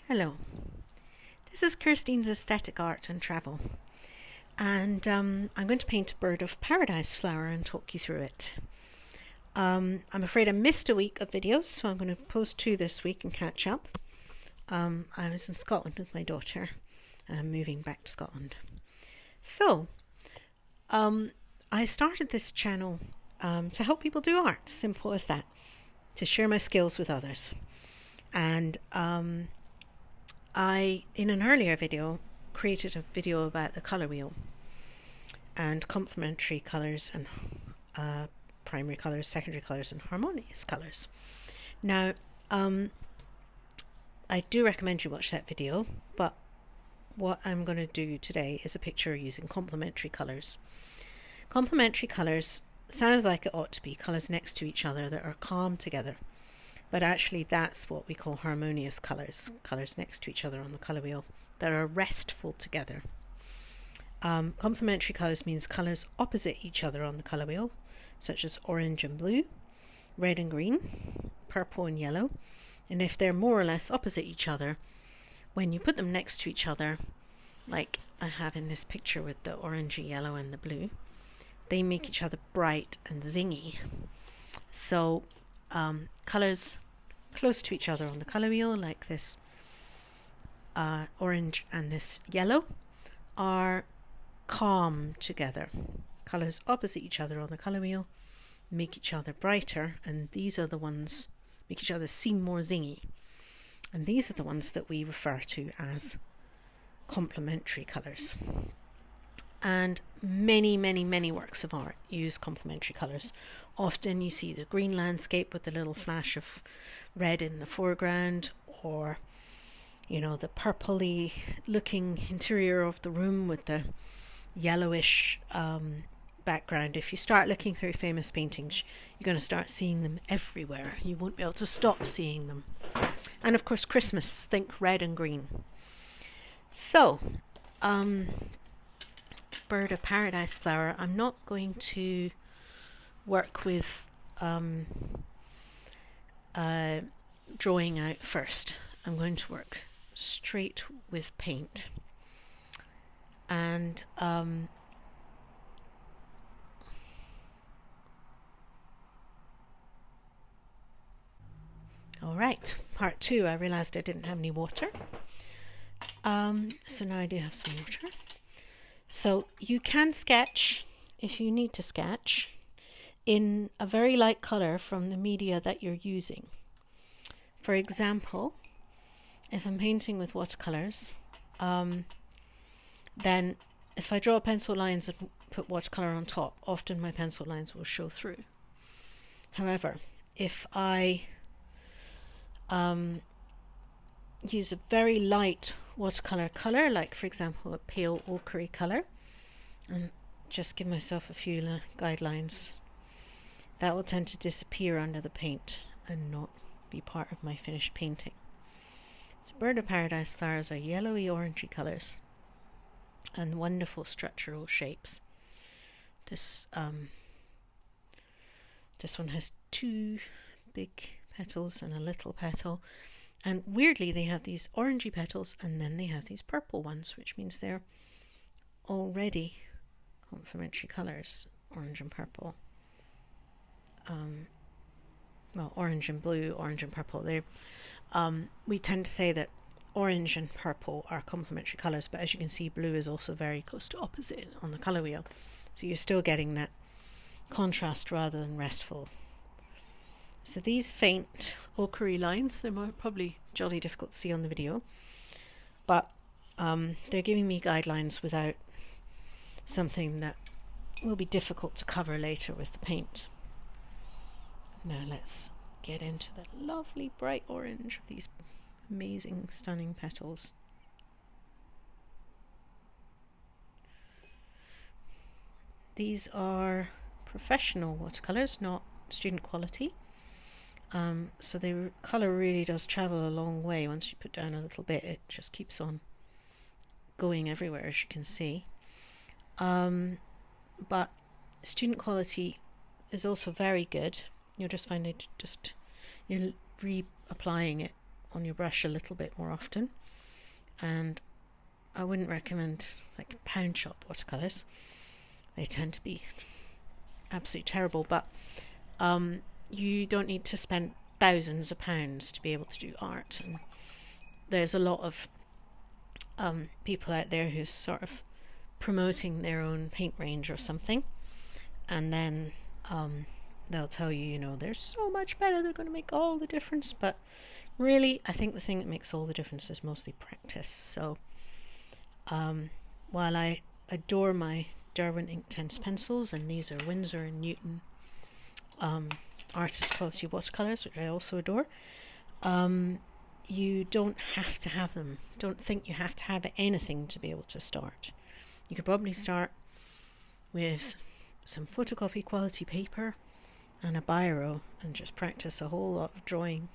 Hello, this is Kirsteen's Aesthetic Art and Travel, and I'm going to paint a bird of paradise flower and talk you through it. I'm afraid I missed a week of videos, so I'm going to post 2 this week and catch up. I was in Scotland with my daughter, moving back to Scotland. So, I started this channel to help people do art, simple as that, to share my skills with others. And I, in an earlier video, created a video about the colour wheel and complementary colours and primary colours, secondary colours and harmonious colours. Now, I do recommend you watch that video, but what I'm going to do today is a picture using complementary colours. Complementary colours sounds like it ought to be colours next to each other that are calm together. But actually that's what we call harmonious colours, colours next to each other on the colour wheel that are restful together. Complementary colours means colours opposite each other on the colour wheel, such as orange and blue, red and green, purple and yellow. And if they're more or less opposite each other, when you put them next to each other, like I have in this picture with the orangey yellow and the blue, they make each other bright and zingy. So colours close to each other on the colour wheel, like this orange and this yellow, are calm together. Colours opposite each other on the colour wheel make each other brighter, and these are the ones make each other seem more zingy. And these are the ones that we refer to as complementary colours. And many works of art use complementary colours. Often you see the green landscape with the little flash of red in the foreground, or the purpley looking interior of the room with the yellowish background. If you start looking through famous paintings, you're going to start seeing them everywhere. You won't be able to stop seeing them. And of course Christmas, think red and green. So bird of paradise flower, I'm not going to work with drawing out first. I'm going to work straight with paint. And alright, part 2, I realized I didn't have any water. So now I do have some water. So you can sketch, if you need to sketch, in a very light colour from the media that you're using. For example, if I'm painting with watercolours, then if I draw pencil lines and put watercolour on top, often my pencil lines will show through. However, if I use a very light watercolour colour, like for example a pale ochre colour, and just give myself a few guidelines, that will tend to disappear under the paint and not be part of my finished painting. So bird of paradise flowers are yellowy orangey colours and wonderful structural shapes. This one has 2 big petals and a little petal, and weirdly they have these orangey petals and then they have these purple ones, which means they're already complementary colours, orange and purple. Well, orange and blue, orange and purple. We tend to say that orange and purple are complementary colours, but as you can see, blue is also very close to opposite on the colour wheel. So you're still getting that contrast rather than restful. So these faint ochre lines, they're probably jolly difficult to see on the video, but they're giving me guidelines without something that will be difficult to cover later with the paint. Now let's get into the lovely bright orange of these amazing, stunning petals. These are professional watercolours, not student quality. So the colour really does travel a long way. Once you put down a little bit, it just keeps on going everywhere, as you can see. But student quality is also very good. You'll just find it you're reapplying it on your brush a little bit more often. And I wouldn't recommend like pound shop watercolors. They tend to be absolutely terrible, but you don't need to spend thousands of pounds to be able to do art. And there's a lot of people out there who's sort of promoting their own paint range or something, and then they'll tell you, you know, they're so much better, they're going to make all the difference. But really, I think the thing that makes all the difference is mostly practice. So while I adore my Derwent Inktense pencils, and these are Winsor and Newton artist quality watercolors, which I also adore, you don't have to have them. Don't think you have to have anything to be able to start. You could probably start with some photocopy quality paper and a biro and just practice a whole lot of drawing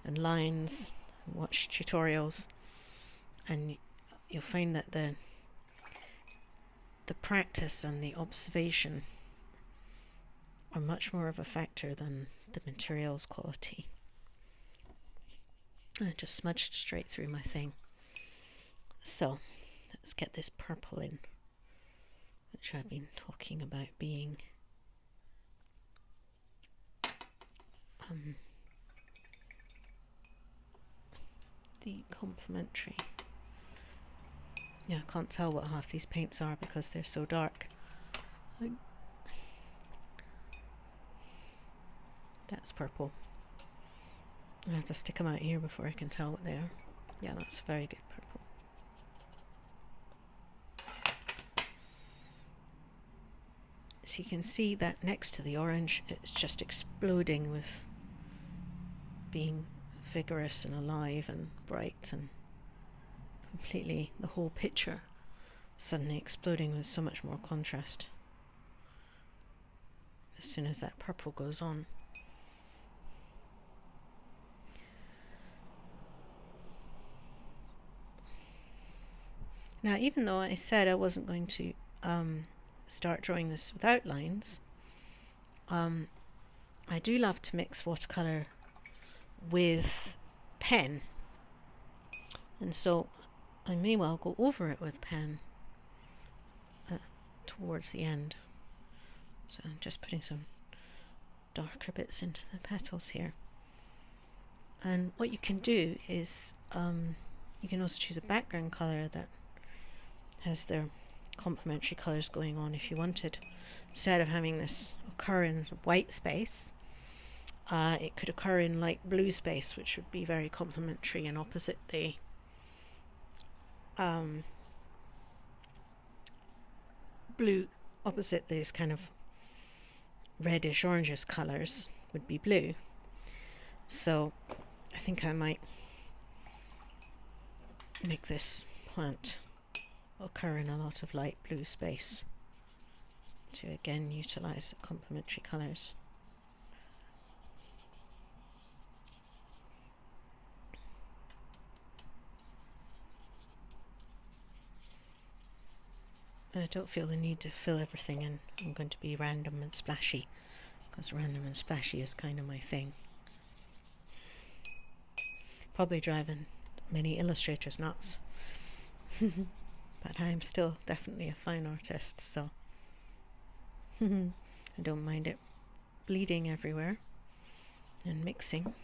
and lines and watch tutorials, and you'll find that the practice and the observation are much more of a factor than the materials quality. I just smudged straight through my thing. So let's get this purple in, which I've been talking about being the complementary. Yeah, I can't tell what half these paints are because they're so dark. That's purple. I have to stick them out here before I can tell what they are. Yeah, that's very good purple. So you can see that next to the orange, it's just exploding with being vigorous and alive and bright, and completely the whole picture suddenly exploding with so much more contrast as soon as that purple goes on. Now, even though I said I wasn't going to start drawing this without lines, I do love to mix watercolor with pen, and so I may well go over it with pen towards the end. So I'm just putting some darker bits into the petals here. And what you can do is you can also choose a background color that has their complementary colors going on if you wanted. Instead of having this occur in white space, it could occur in light blue space, which would be very complementary and opposite the blue, opposite these kind of reddish orangish colors would be blue. So I think I might make this plant occur in a lot of light blue space to again utilize the complementary colors. I don't feel the need to fill everything in. I'm going to be random and splashy, because random and splashy is kind of my thing. Probably driving many illustrators nuts. But I'm still definitely a fine artist, so I don't mind it bleeding everywhere and mixing.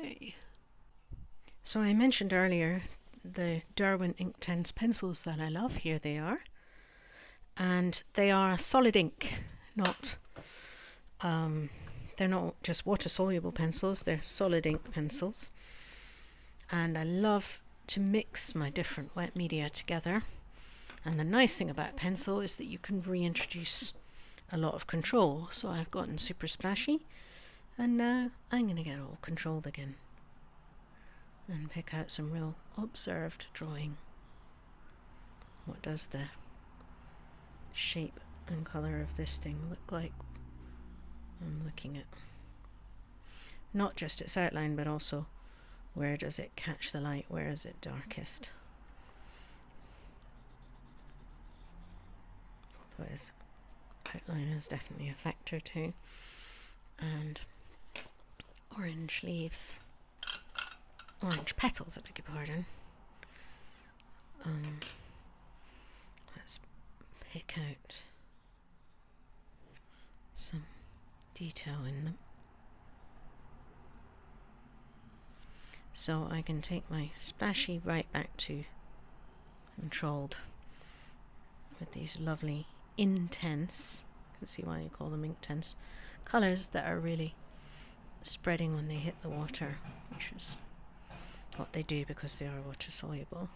Okay. So I mentioned earlier the Derwent Inktense pencils that I love. Here they are. And they are solid ink, not they're not just water soluble pencils, they're solid ink pencils. And I love to mix my different wet media together. And the nice thing about pencil is that you can reintroduce a lot of control. So I've gotten super splashy, and now I'm going to get all controlled again and pick out some real observed drawing. What does the shape and colour of this thing look like? I'm looking at not just its outline, but also where does it catch the light, where is it darkest. Although its outline is definitely a factor too. And orange leaves, orange petals, I beg your pardon. Let's pick out some detail in them. So I can take my splashy right back to controlled with these lovely intense, you can see why you call them intense, colours that are really spreading when they hit the water, which is what they do because they are water soluble.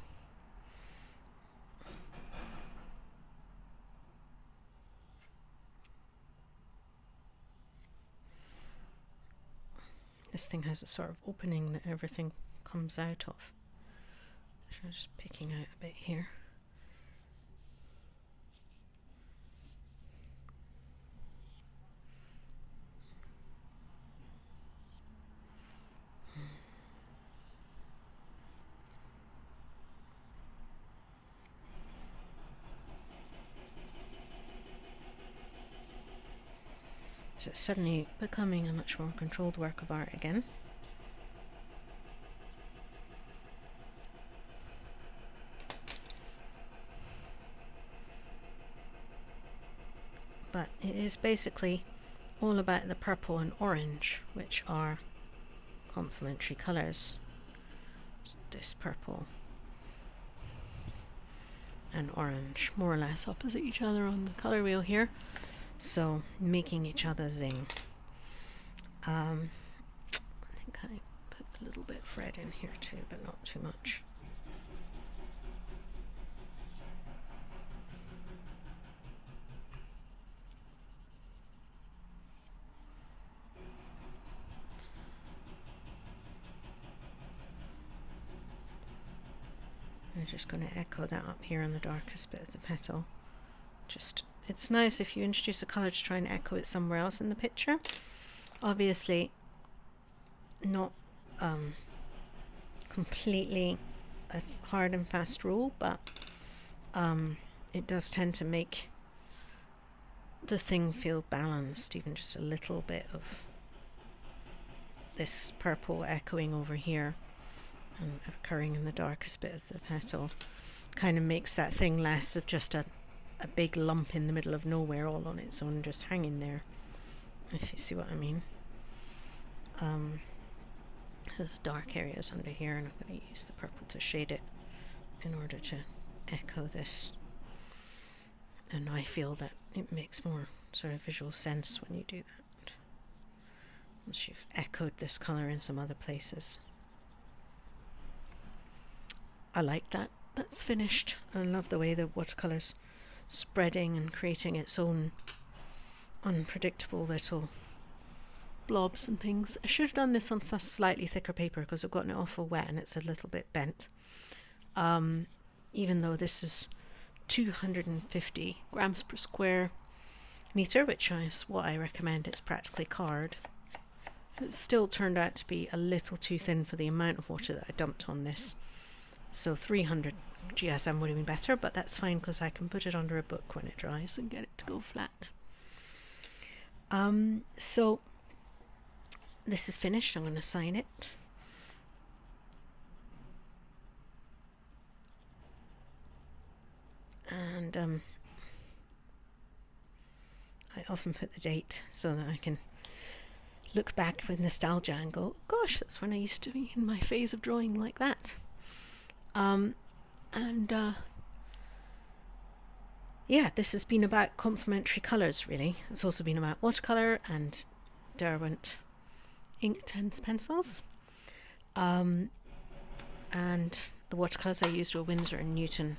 This thing has a sort of opening that everything comes out of. So I'm just picking out a bit here. So it's suddenly becoming a much more controlled work of art again. But it is basically all about the purple and orange, which are complementary colours. This purple and orange more or less opposite each other on the colour wheel here, so making each other zing. I think I put a little bit of red in here too, but not too much. I'm just going to echo that up here on the darkest bit of the petal. It's nice if you introduce a colour to try and echo it somewhere else in the picture. Obviously not completely a hard and fast rule, but it does tend to make the thing feel balanced. Even just a little bit of this purple echoing over here and occurring in the darkest bit of the petal kind of makes that thing less of just a big lump in the middle of nowhere all on its own, just hanging there, if you see what I mean. There's dark areas under here, and I'm going to use the purple to shade it in order to echo this, and I feel that it makes more sort of visual sense when you do that, once you've echoed this colour in some other places. I like that. That's finished. I love the way the watercolour's spreading and creating its own unpredictable little blobs and things. I should have done this on some slightly thicker paper because I've gotten it awful wet and it's a little bit bent. Even though this is 250 grams per square meter, which is what I recommend, it's practically card. It still turned out to be a little too thin for the amount of water that I dumped on this. So 300 GSM would have been better, but that's fine because I can put it under a book when it dries and get it to go flat. So this is finished. I'm going to sign it. And I often put the date so that I can look back with nostalgia and go, gosh, that's when I used to be in my phase of drawing like that. Yeah, this has been about complementary colours, really. It's also been about watercolour and Derwent Inktense pencils. And the watercolours I used were Winsor & Newton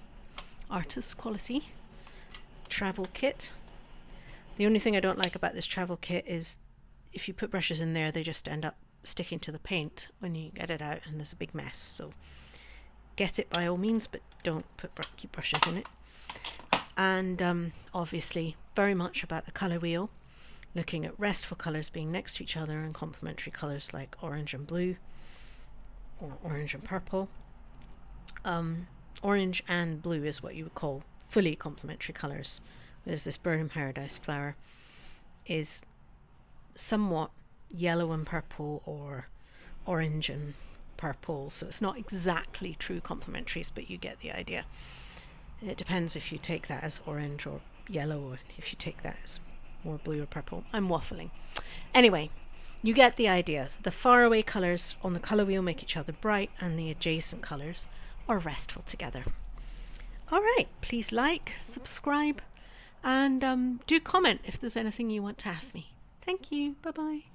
Artist Quality travel kit. The only thing I don't like about this travel kit is if you put brushes in there, they just end up sticking to the paint when you get it out, and there's a big mess. So get it by all means, but don't keep brushes in it. And obviously very much about the colour wheel, looking at restful colours being next to each other and complementary colours like orange and blue, or orange and purple. Orange and blue is what you would call fully complementary colours, whereas this Burnham Paradise flower is somewhat yellow and purple or orange and purple, so it's not exactly true complementaries, but you get the idea. It depends if you take that as orange or yellow, or if you take that as more blue or purple. I'm waffling. Anyway, you get the idea. The faraway colours on the colour wheel make each other bright, and the adjacent colours are restful together. Alright, please like, subscribe, and do comment if there's anything you want to ask me. Thank you. Bye bye.